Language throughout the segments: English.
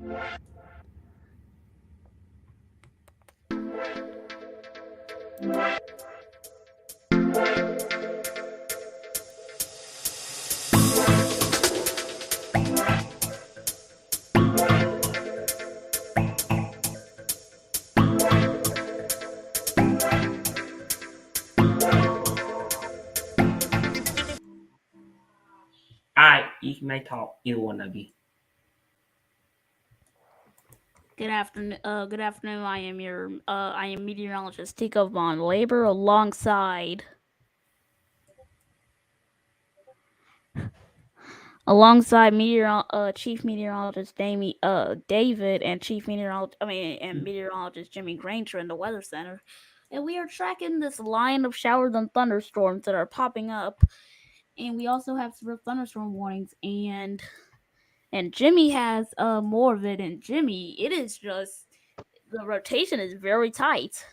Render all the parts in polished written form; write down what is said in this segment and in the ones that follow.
Alright, you may talk. Either one of you. Good afternoon. Good afternoon. I am meteorologist Tiko von Labor alongside Chief Meteorologist David and Meteorologist Jimmy Granger in the Weather Center, and we are tracking this line of showers and thunderstorms that are popping up, and we also have severe thunderstorm warnings, and Jimmy has more of it, and Jimmy, it is just the rotation is very tight.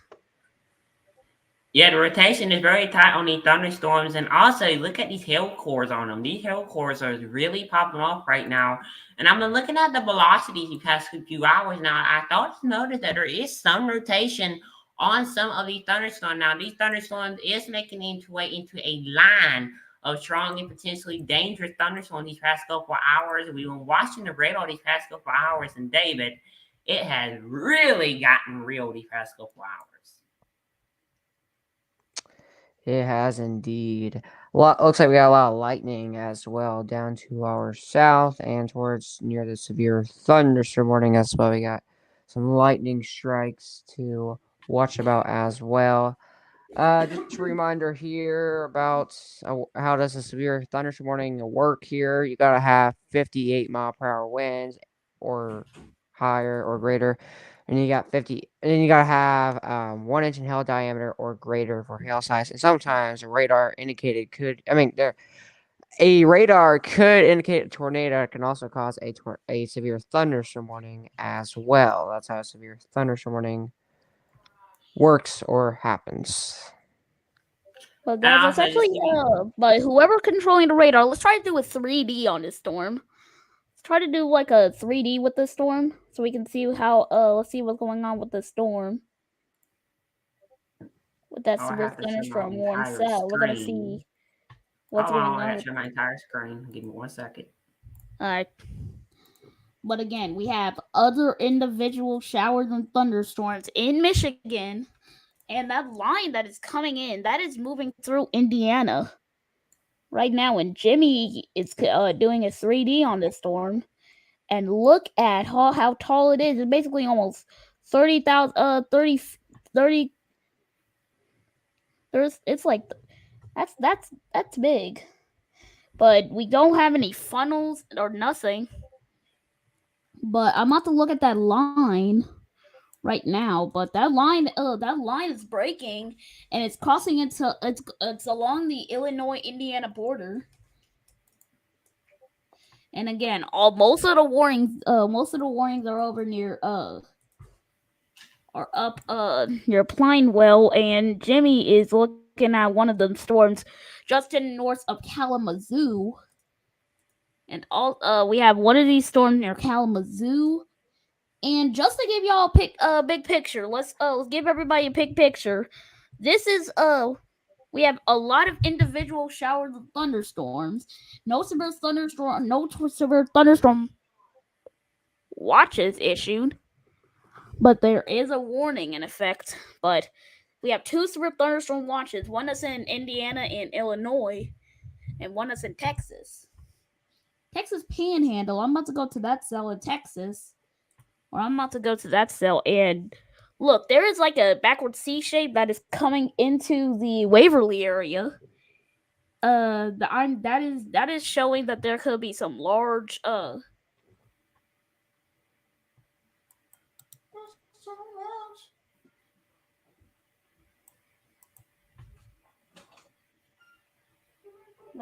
Yeah, the rotation is very tight on these thunderstorms, and also look at these hail cores on them. These hail cores are really popping off right now. And I've been looking at the velocities the past few hours now. I thought to notice that there is some rotation on some of these thunderstorms. Now, these thunderstorms is making its way into a line of strong and potentially dangerous thunderstorms these past couple of hours. We've been watching the radar these past couple of hours, and David, it has really gotten real these past couple of hours. It has indeed. Looks like we got a lot of lightning as well down to our south and towards near the severe thunderstorm warning as well. We got some lightning strikes to watch about as well. Just a reminder here about how does a severe thunderstorm warning work here. You got to have 58-mile-per-hour winds or higher or greater. And you got 50, and then you gotta have 1 inch in hail diameter or greater for hail size. And sometimes a radar radar could indicate a tornado. It can also cause a severe thunderstorm warning as well. That's how a severe thunderstorm warning works or happens. But guys, let's actually but whoever controlling the radar, let's try to do a 3D on this storm. Let's try to do like a 3D with this storm so we can see how let's see what's going on with the storm. With that severe thunderstorm warning cell, we're gonna see what's going on. I gotta show my entire screen. Give me 1 second. Alright. But again, we have other individual showers and thunderstorms in Michigan. And that line that is coming in, that is moving through Indiana right now. And Jimmy is doing a 3D on this storm. And look at how tall it is. It's basically almost 30,000, 30. It's like, that's big. But we don't have any funnels or nothing. But I'm about to look at that line right now, but that line is breaking, and it's crossing into it's along the Illinois-Indiana border. And again, most of the warnings are over near are up near Pinewell, and Jimmy is looking at one of the storms just to the north of Kalamazoo. And we have one of these storms near Kalamazoo. And just to give y'all a big picture, let's give everybody a big picture. This is we have a lot of individual showers of thunderstorms. No severe thunderstorm watches issued, but there is a warning in effect. But we have 2 severe thunderstorm watches. One is in Indiana and Illinois, and one is in Texas. Texas Panhandle. I'm about to go to that cell in Texas. Or I'm about to go to that cell, and look, there is like a backward C shape that is coming into the Waverly area. That is showing that there could be some large that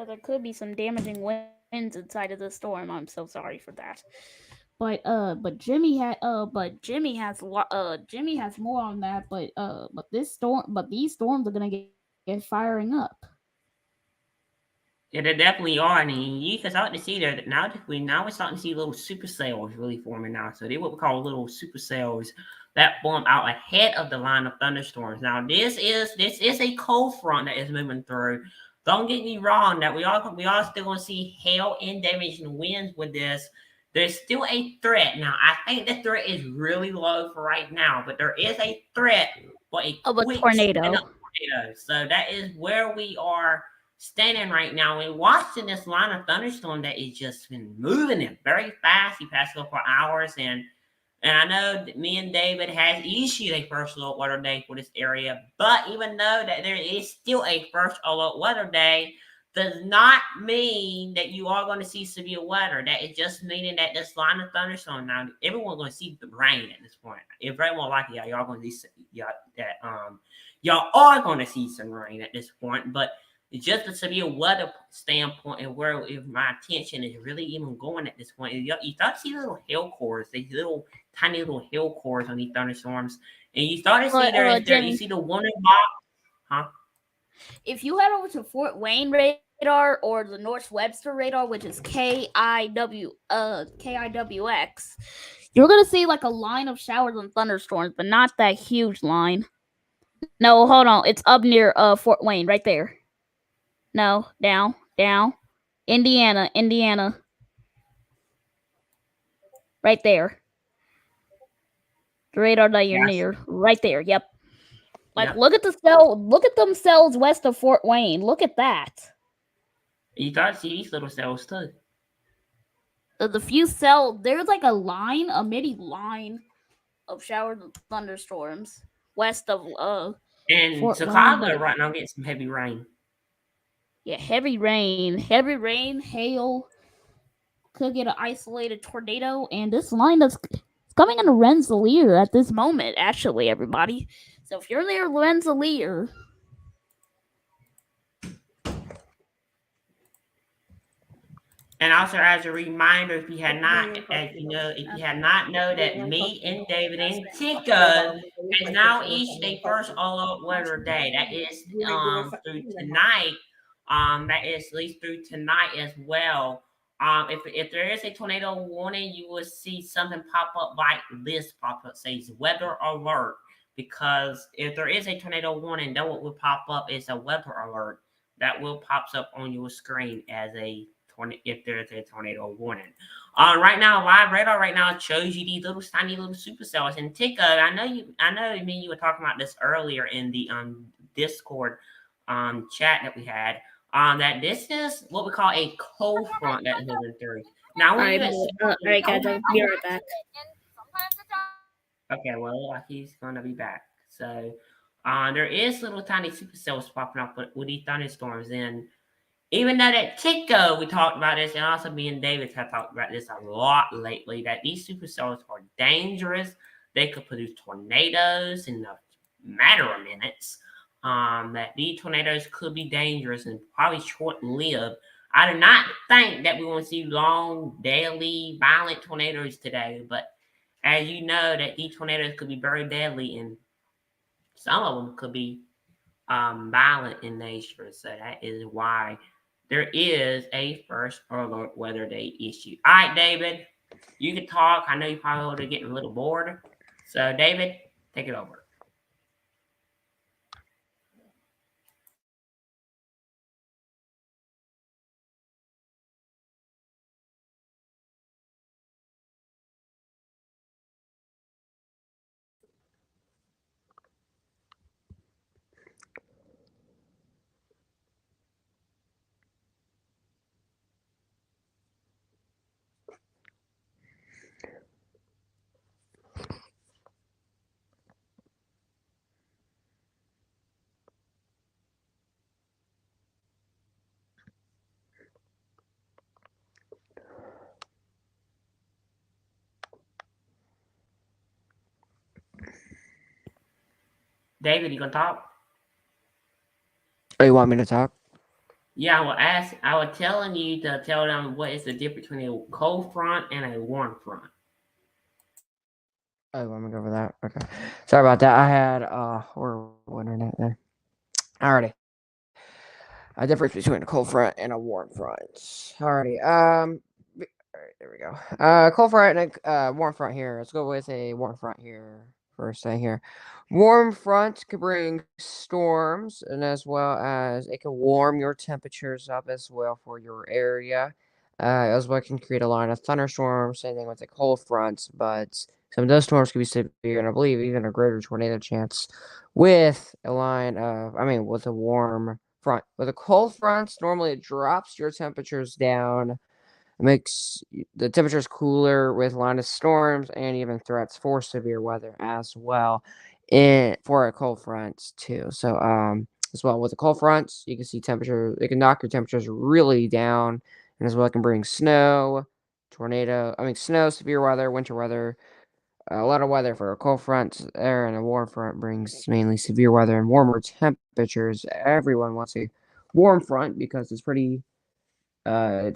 there could be some damaging winds inside of the storm. I'm so sorry for that. But Jimmy has more on that. But these storms are gonna get firing up. Yeah, there definitely are, and you can start to see there that now we're starting to see little supercells really forming now. So they're what we call little supercells that form out ahead of the line of thunderstorms. Now this is a cold front that is moving through. Don't get me wrong that we are still gonna see hail and damage and winds with this. There's still a threat. Now I think the threat is really low for right now, but there is a threat for a Of a quick spin up tornado. tornado. So that is where we are standing right now and watching this line of thunderstorm that is just been moving it very fast the past couple of hours. And I know that me and David has issued a first alert weather day for this area, but even though that there is still a first alert weather day, does not mean that you are going to see severe weather. That is just meaning that this line of thunderstorm now, everyone's going to see the rain at this point. If very more likely, y'all going to see y'all are going to see some rain at this point, but it's just a severe weather standpoint and where if my attention is really even going at this point. You start to see little hail cores, these little tiny little hail cores on these thunderstorms, and you start to see But there you Jimmy, see the warning box, huh? if you head over to Fort Wayne radar or the North Webster radar, which is KIWX, you're gonna see like a line of showers and thunderstorms, but not that huge line. No, hold on, it's up near Fort Wayne, right there. No, down, Indiana, right there. The radar that you're Yes. near, right there. Yep. Like Yep. look at them cells west of Fort Wayne. Look at that. You start to see these little cells too. The few cell there's like a line, a mini line of showers and thunderstorms west of And Fort Wayne, but Chicago right now getting some heavy rain. yeah, heavy rain, hail, could get an isolated tornado, and this line that's coming into Rensselaer at this moment. Actually, everybody. So if you're near Rensselaer, And also as a reminder, if you had not know that me and David and Tiko has now issued a first all out weather day. That is through tonight. That is at least through tonight as well. If there is a tornado warning, you will see something pop up like this pop up says weather alert. Because if there is a tornado warning, then what will pop up is a weather alert that will pops up on your screen as a if there's a tornado warning. Right now, live radar right now shows you these little tiny little supercells. And Tika, I know me and you were talking about this earlier in the Discord chat that we had. That this is what we call a cold front that is moving through. Now when you alright, guys, I'll be right back. okay, well, like he's gonna be back. So there is little tiny supercells popping up with these thunderstorms, and even though that Tiko, we talked about this, and also me and David have talked about this a lot lately, that these supercells are dangerous. They could produce tornadoes in a matter of minutes. That these tornadoes could be dangerous and probably short lived. I do not think that we want to see long, daily, violent tornadoes today, but as you know, that these tornadoes could be very deadly, and some of them could be violent in nature. So that is why there is a first alert weather day issue. All right, David, you can talk. I know you probably are getting a little bored. So, David, take it over. David, you gonna talk? Oh, you want me to talk? Yeah, I was telling you to tell them what is the difference between a cold front and a warm front. Oh, you want me to go over that? Okay. Sorry about that. I had horrible internet there. Alrighty. difference between a cold front and a warm front. Alrighty. Alright, there we go. Cold front and a warm front here. Let's go with a warm front here. First thing here. Warm front could bring storms, and as well as it can warm your temperatures up as well for your area. As well can create a line of thunderstorms. Same thing with the cold front, but some of those storms can be severe, and I believe even a greater tornado chance with a line of, with a warm front. With a cold front, normally it drops your temperatures down, makes the temperatures cooler with line of storms and even threats for severe weather as well in for a cold front too. So as well with the cold fronts, you can see temperature, it can knock your temperatures really down, and as well it can bring snow, snow, severe weather, winter weather, a lot of weather for a cold front there, and a warm front brings mainly severe weather and warmer temperatures. Everyone wants a warm front because it's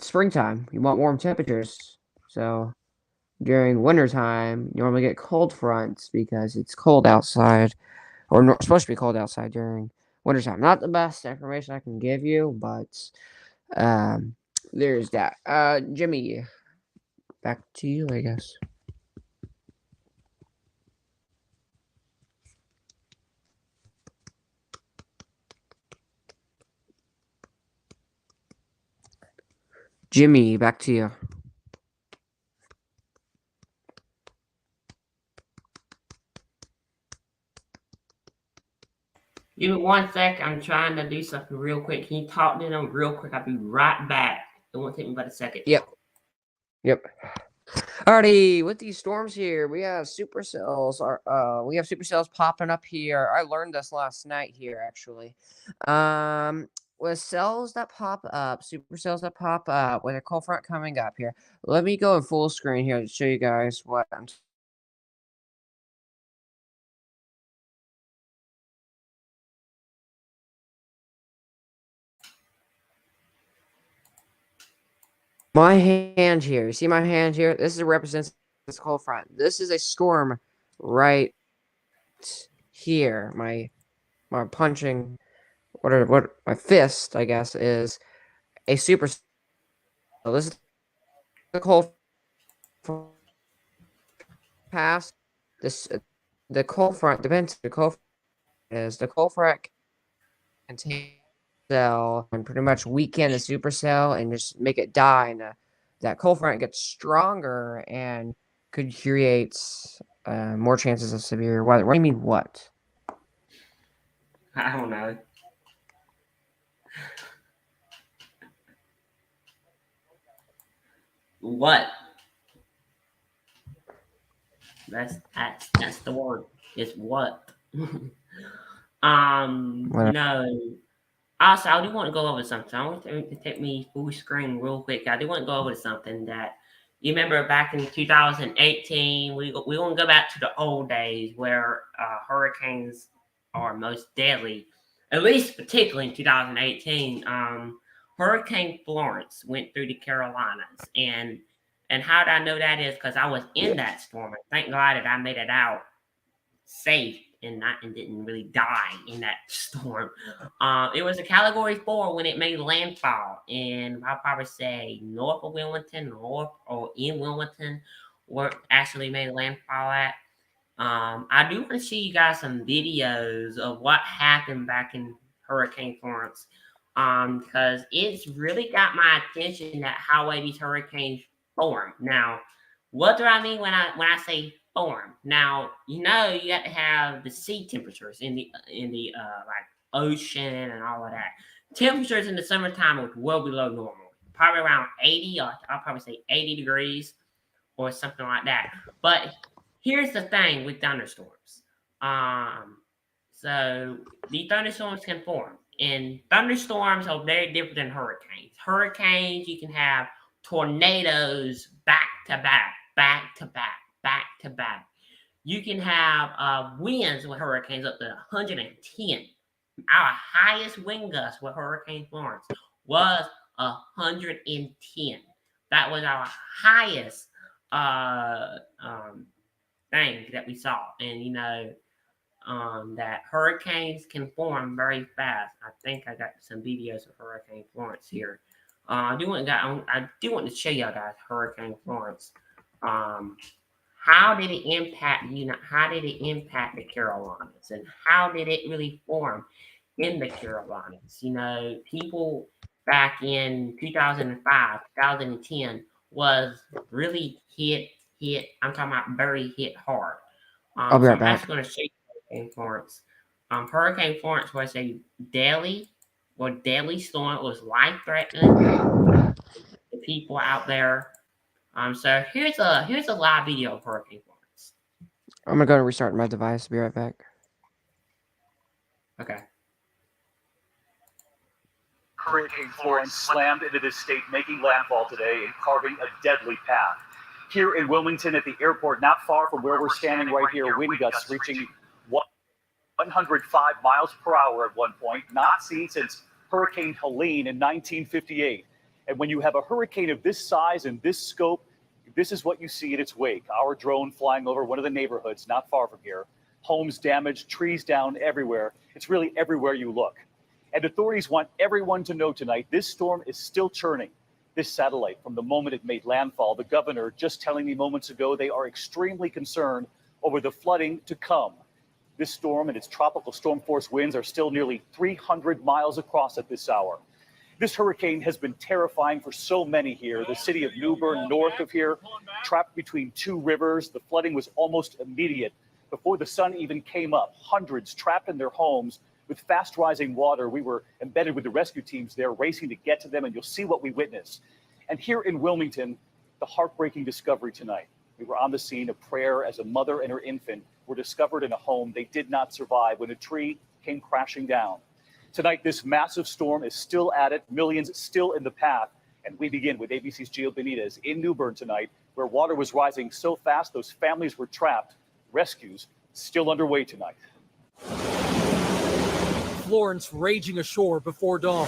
springtime. You want warm temperatures. So during wintertime, you normally get cold fronts because it's cold outside, or supposed to be cold outside during wintertime. Not the best information I can give you, but um, there's that. Jimmy, back to you, I guess. Jimmy, back to you. Give me 1 sec. I'm trying to do something real quick. Can you talk to them real quick? I'll be right back. It won't take me but a second. Yep. Yep. Alrighty, with these storms here, we have supercells. We have supercells popping up here. I learned this last night here, actually. With cells that pop up, supercells that pop up, with a cold front coming up here. Let me go in full screen here to show you guys what I'm. My hand here. You see my hand here? This represents this cold front. This is a storm right here. My punching, what my fist, I guess, is a super. So this is the cold pass. This the cold front depends. The cold is the cold front can take cell and pretty much weaken the supercell and just make it die, and that cold front gets stronger and could create more chances of severe weather. What do you mean? What? I don't know. What? That's the word. It's what? What? No. Also, I do want to go over something. I want to take me full screen real quick. I do want to go over something that you remember back in 2018. We want to go back to the old days where hurricanes are most deadly. At least, particularly in 2018, Hurricane Florence went through the Carolinas, and how did I know that is because I was in that storm. And thank God that I made it out safe and didn't really die in that storm. It was a Category 4 when it made landfall, and I'll probably say north of Wilmington, north or in Wilmington, where it actually made landfall at. I do want to show you guys some videos of what happened back in Hurricane Florence, because it's really got my attention that how way these hurricanes form. Now, what do I mean when I say form? Now, you got to have the sea temperatures in the like ocean and all of that. Temperatures in the summertime are well below normal, probably around 80, or I'll probably say 80 degrees or something like that. But here's the thing with thunderstorms. So the thunderstorms can form, and thunderstorms are very different than hurricanes. Hurricanes, you can have tornadoes back to back, back to back, back to back. You can have winds with hurricanes up to 110. Our highest wind gust with Hurricane Florence was 110. That was our highest uh, um, thing that we saw. And that hurricanes can form very fast. I think I got some videos of Hurricane Florence here. I do want to show y'all guys Hurricane Florence. How did it impact How did it impact the Carolinas, and how did it really form in the Carolinas? People back in 2005, 2010 was really hit. I'm talking about very hit hard. I'll be So right I'm actually back. going to show you Hurricane Florence. Hurricane Florence was a deadly storm. It was life threatening to people out there. So here's a live video of Hurricane Florence. I'm gonna go and restart my device. Be right back. Okay. Hurricane Florence slammed into this state, making landfall today and carving a deadly path. Here in Wilmington at the airport, not far from where we're standing right here, wind gusts reaching 105 miles per hour at one point, not seen since Hurricane Helene in 1958. And when you have a hurricane of this size and this scope, this is what you see in its wake. Our drone flying over one of the neighborhoods not far from here. Homes damaged, trees down everywhere. It's really everywhere you look. And authorities want everyone to know tonight, this storm is still churning. This satellite, from the moment it made landfall, the governor just telling me moments ago they are extremely concerned over the flooding to come. This storm and its tropical storm force winds are still nearly 300 miles across at this hour. This hurricane has been terrifying for so many here. The city of New Bern, north of here, trapped between two rivers. The flooding was almost immediate. Before the sun even came up, hundreds trapped in their homes with fast rising water. We were embedded with the rescue teams there, racing to get to them, and you'll see what we witnessed. And here in Wilmington, the heartbreaking discovery tonight. We were on the scene. A prayer as a mother and her infant were discovered in a home. They did not survive when a tree came crashing down. Tonight, this massive storm is still at it, millions still in the path. And we begin with ABC's Gio Benitez in New Bern tonight, where water was rising so fast those families were trapped. Rescues still underway tonight. Florence raging ashore before dawn.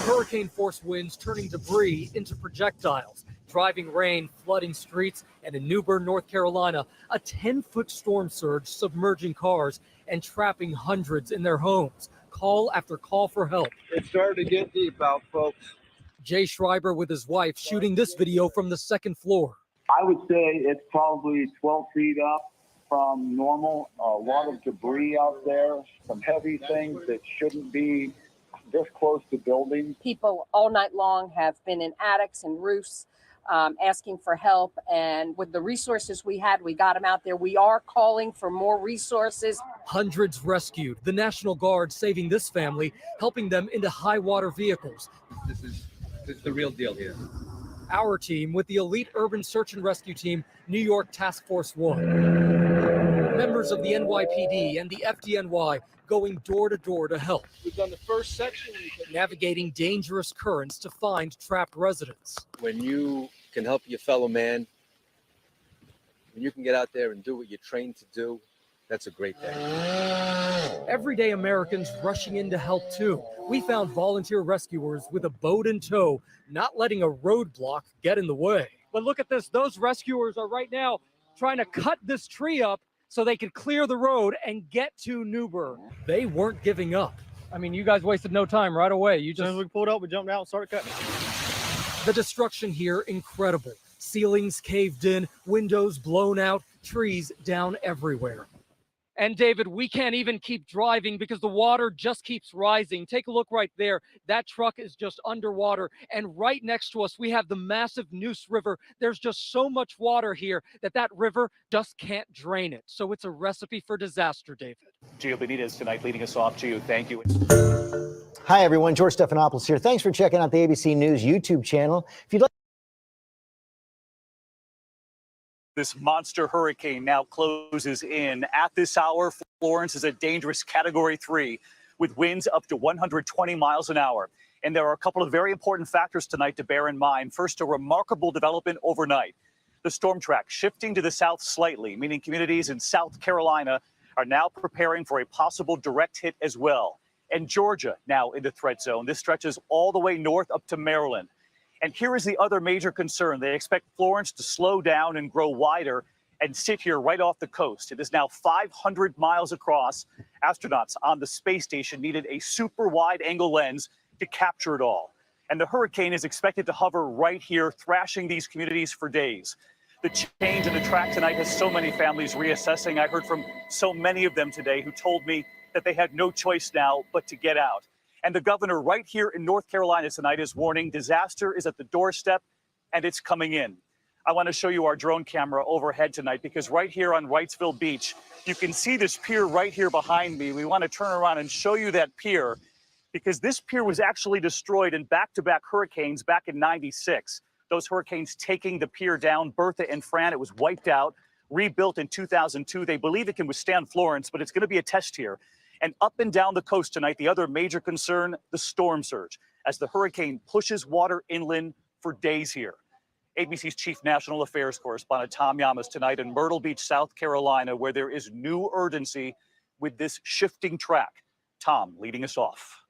Hurricane-force winds turning debris into projectiles, driving rain, flooding streets, and in New Bern, North Carolina, a 10-foot storm surge submerging cars and trapping hundreds in their homes. Call after call for help. It's starting to get deep out, folks. Jay Schreiber with his wife shooting this video from the second floor. I would say it's probably 12 feet up from normal. A lot of debris out there, some heavy things that shouldn't be this close to buildings. People all night long have been in attics and roofs asking for help. And with the resources we had, we got them out there. We are calling for more resources. Hundreds rescued. The National Guard saving this family, helping them into high water vehicles. This is the real deal here. Our team with the elite urban search and rescue team, New York Task Force 1. Members of the NYPD and the FDNY going door to door to help. We've done the first section. Navigating dangerous currents to find trapped residents. When you can help your fellow man, when you can get out there and do what you're trained to do, that's a great day. Everyday Americans rushing in to help too. We found volunteer rescuers with a boat in tow, not letting a roadblock get in the way. But look at this. Those rescuers are right now trying to cut this tree up so they could clear the road and get to New Bern. They weren't giving up. I mean, you guys wasted no time right away. As soon as we pulled up, we jumped out and started cutting. The destruction here, incredible. Ceilings caved in, windows blown out, trees down everywhere. And David, we can't even keep driving because the water just keeps rising. Take a look right there. That truck is just underwater. And right next to us, we have the massive Neuse River. There's just so much water here that river just can't drain it. So it's a recipe for disaster, David. Gio Benitez tonight leading us off. Gio, thank you. Hi, everyone. George Stephanopoulos here. Thanks for checking out the ABC News YouTube channel. If you'd like This monster hurricane now closes in. At this hour, Florence is a dangerous Category 3 with winds up to 120 miles an hour. And there are a couple of very important factors tonight to bear in mind. First, a remarkable development overnight. The storm track shifting to the south slightly, meaning communities in South Carolina are now preparing for a possible direct hit as well. And Georgia now in the threat zone. This stretches all the way north up to Maryland. And here is the other major concern. They expect Florence to slow down and grow wider and sit here right off the coast. It is now 500 miles across. Astronauts on the space station needed a super wide angle lens to capture it all. And the hurricane is expected to hover right here, thrashing these communities for days. The change in the track tonight has so many families reassessing. I heard from so many of them today who told me that they had no choice now but to get out. And the governor right here in North Carolina tonight is warning disaster is at the doorstep and it's coming in. I want to show you our drone camera overhead tonight because right here on Wrightsville Beach, you can see this pier right here behind me. We want to turn around and show you that pier because this pier was actually destroyed in back-to-back hurricanes back in '96. Those hurricanes taking the pier down, Bertha and Fran, it was wiped out, rebuilt in 2002. They believe it can withstand Florence, but it's going to be a test here. And up and down the coast tonight, the other major concern, the storm surge, as the hurricane pushes water inland for days here. ABC's chief national affairs correspondent Tom Llamas tonight in Myrtle Beach, South Carolina, where there is new urgency with this shifting track. Tom leading us off.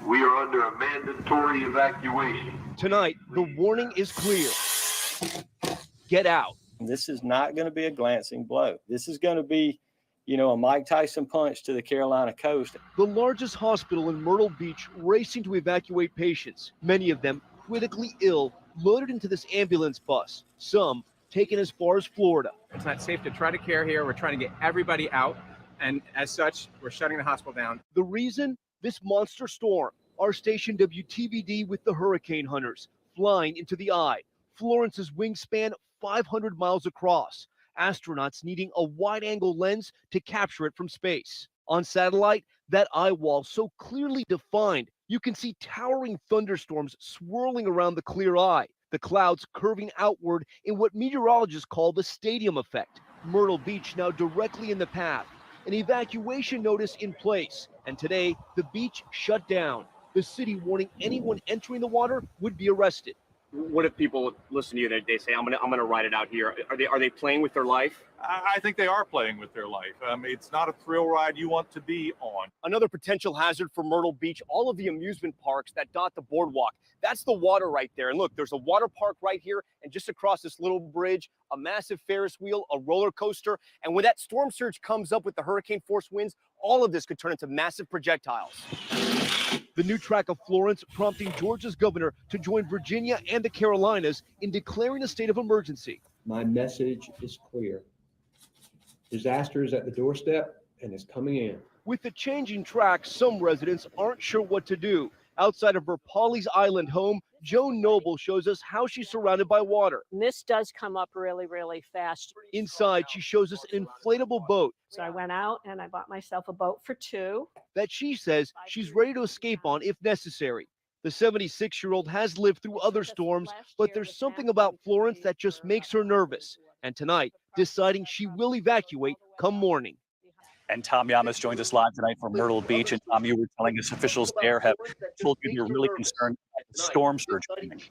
We are under a mandatory evacuation. Tonight, the warning is clear. Get out. This is not going to be a glancing blow. This is going to be, a Mike Tyson punch to the Carolina coast. The largest hospital in Myrtle Beach racing to evacuate patients, many of them critically ill, loaded into this ambulance bus, some taken as far as Florida. It's not safe to try to care here. We're trying to get everybody out. And as such, we're shutting the hospital down. The reason? This monster storm. Our station WTVD with the hurricane hunters flying into the eye. Florence's wingspan 500 miles across. Astronauts needing a wide-angle lens to capture it from space. On satellite, that eye wall so clearly defined, you can see towering thunderstorms swirling around the clear eye, the clouds curving outward in what meteorologists call the stadium effect. Myrtle Beach now directly in the path. An evacuation notice in place, and today the beach shut down. The city warning anyone entering the water would be arrested. What if people listen to you that they say, I'm gonna ride it out here? Are they playing with their life? I think they are playing with their life. It's not a thrill ride you want to be on. Another potential hazard for Myrtle Beach, all of the amusement parks that dot the boardwalk. That's the water right there. And look, there's a water park right here, and just across this little bridge, a massive Ferris wheel, a roller coaster. And when that storm surge comes up with the hurricane force winds, all of this could turn into massive projectiles. The new track of Florence prompting Georgia's governor to join Virginia and the Carolinas in declaring a state of emergency. My message is clear. Disaster is at the doorstep and is coming in. With the changing track, some residents aren't sure what to do. Outside of her Pawleys Island home, Joan Noble shows us how she's surrounded by water. This does come up really, really fast. Inside, she shows us an inflatable boat. So I went out and I bought myself a boat for two. That she says she's ready to escape on if necessary. The 76-year-old has lived through other storms, but there's something about Florence that just makes her nervous. And tonight, deciding she will evacuate come morning. And Tom Llamas joins us live tonight from Myrtle Beach. And Tom, you were telling us officials there have told you they're really concerned about the storm surge coming.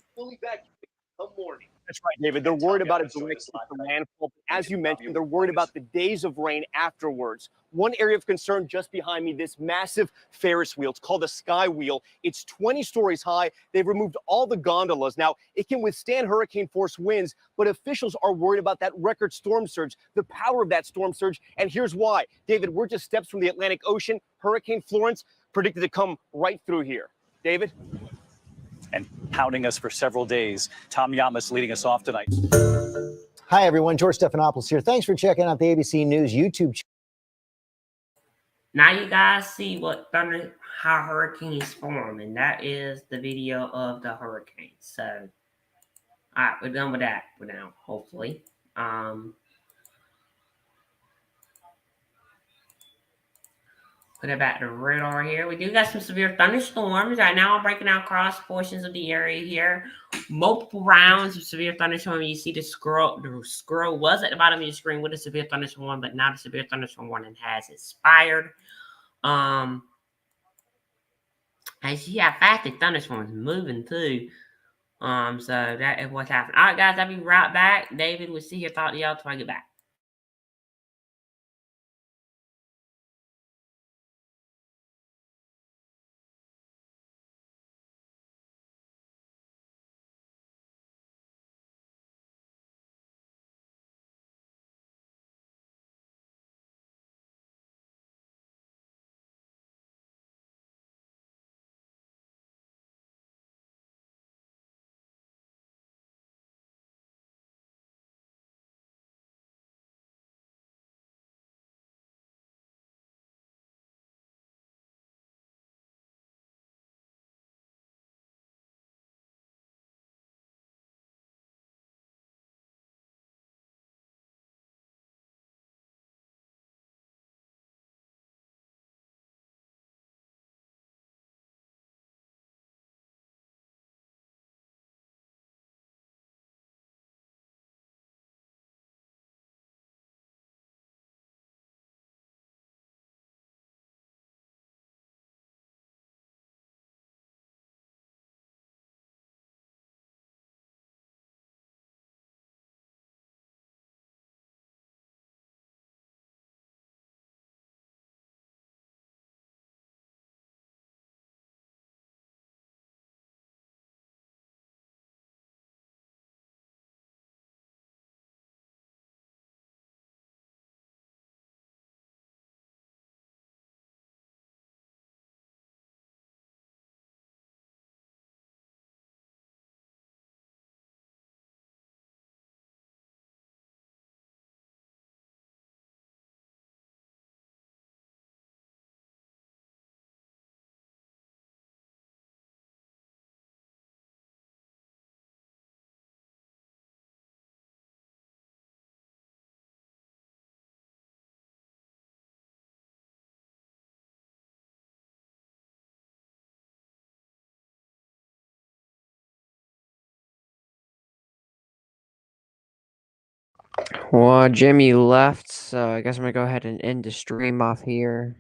That's right, David. They're worried about a direct hit from landfall. As you mentioned, they're worried about the days of rain afterwards. One area of concern just behind me, this massive Ferris wheel. It's called a Sky Wheel. It's 20 stories high. They've removed all the gondolas. Now, it can withstand hurricane force winds, but officials are worried about that record storm surge, the power of that storm surge. And here's why. David, we're just steps from the Atlantic Ocean. Hurricane Florence predicted to come right through here. David? And pounding us for several days. Tom Llamas leading us off tonight. Hi, everyone. George Stephanopoulos here. Thanks for checking out the ABC News YouTube channel. Now you guys see how hurricanes form, and that is the video of the hurricane. So, all right, we're done with that for now, hopefully. Put it back to radar here. We do got some severe thunderstorms. Right now, I'm breaking out across portions of the area here. Multiple rounds of severe thunderstorm. You see the scroll was at the bottom of your screen with a severe thunderstorm, but now the severe thunderstorm warning has expired. As you see how fast the thunderstorm is moving too. So that is what's happening. All right, guys, I'll be right back. David will see here. Talk to y'all till I get back. Well, Jimmy left, so I guess I'm gonna go ahead and end the stream off here.